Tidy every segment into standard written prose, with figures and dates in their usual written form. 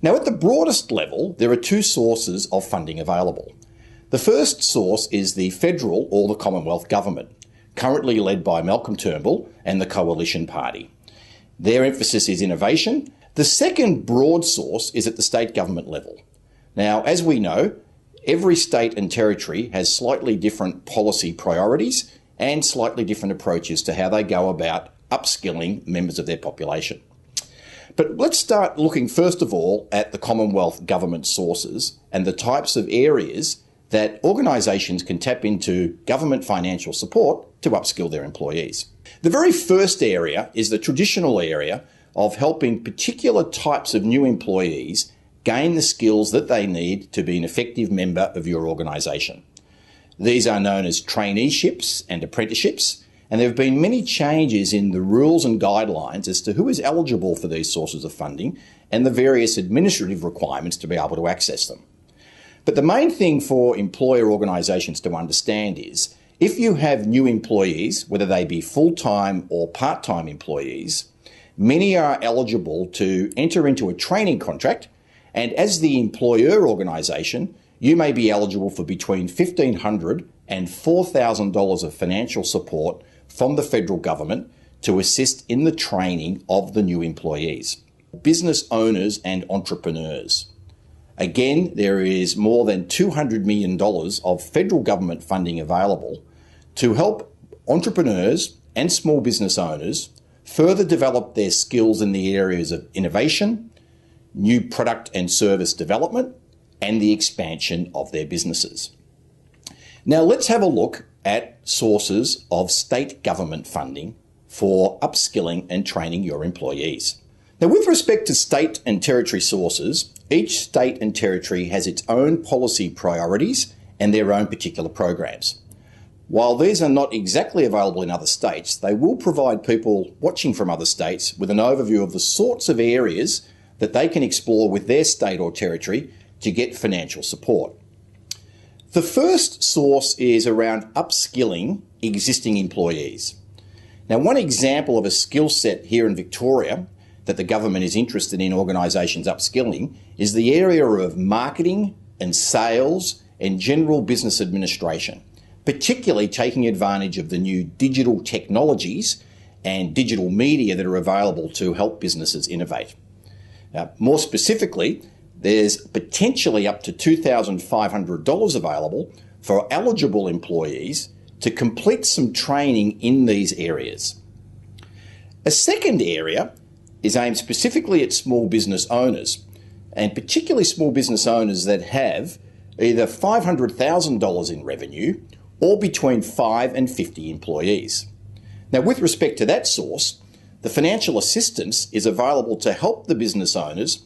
Now, at the broadest level, there are two sources of funding available. The first source is the federal or the Commonwealth government, currently led by Malcolm Turnbull and the Coalition Party. Their emphasis is innovation. The second broad source is at the state government level. Now, as we know, every state and territory has slightly different policy priorities and slightly different approaches to how they go about upskilling members of their population. But let's start looking first of all at the Commonwealth government sources and the types of areas that organisations can tap into government financial support to upskill their employees. The very first area is the traditional area of helping particular types of new employees gain the skills that they need to be an effective member of your organisation. These are known as traineeships and apprenticeships, and there have been many changes in the rules and guidelines as to who is eligible for these sources of funding and the various administrative requirements to be able to access them. But the main thing for employer organisations to understand is if you have new employees, whether they be full-time or part-time employees, many are eligible to enter into a training contract, and as the employer organisation, you may be eligible for between $1,500 and $4,000 of financial support from the federal government to assist in the training of the new employees. Business owners and entrepreneurs. Again, there is more than $200 million of federal government funding available to help entrepreneurs and small business owners further develop their skills in the areas of innovation, new product and service development, and the expansion of their businesses. Now let's have a look at sources of state government funding for upskilling and training your employees. Now, with respect to state and territory sources, each state and territory has its own policy priorities and their own particular programs. While these are not exactly available in other states, they will provide people watching from other states with an overview of the sorts of areas that they can explore with their state or territory to get financial support. The first source is around upskilling existing employees. Now, one example of a skill set here in Victoria that the government is interested in organisations upskilling is the area of marketing and sales and general business administration, particularly taking advantage of the new digital technologies and digital media that are available to help businesses innovate. More specifically, there's potentially up to $2,500 available for eligible employees to complete some training in these areas. A second area is aimed specifically at small business owners, and particularly small business owners that have either $500,000 in revenue or between 5 and 50 employees. Now, with respect to that source, the financial assistance is available to help the business owners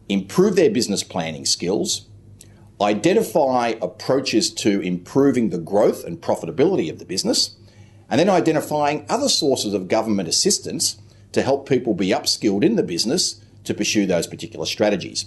improve their business planning skills, identify approaches to improving the growth and profitability of the business, and then identifying other sources of government assistance to help people be upskilled in the business to pursue those particular strategies.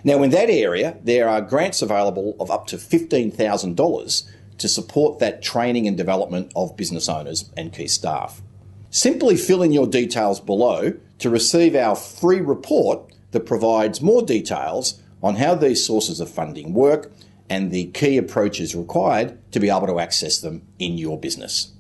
Now, in that area, there are grants available of up to $15,000 to support that training and development of business owners and key staff. Simply fill in your details below to receive our free report that provides more details on how these sources of funding work and the key approaches required to be able to access them in your business.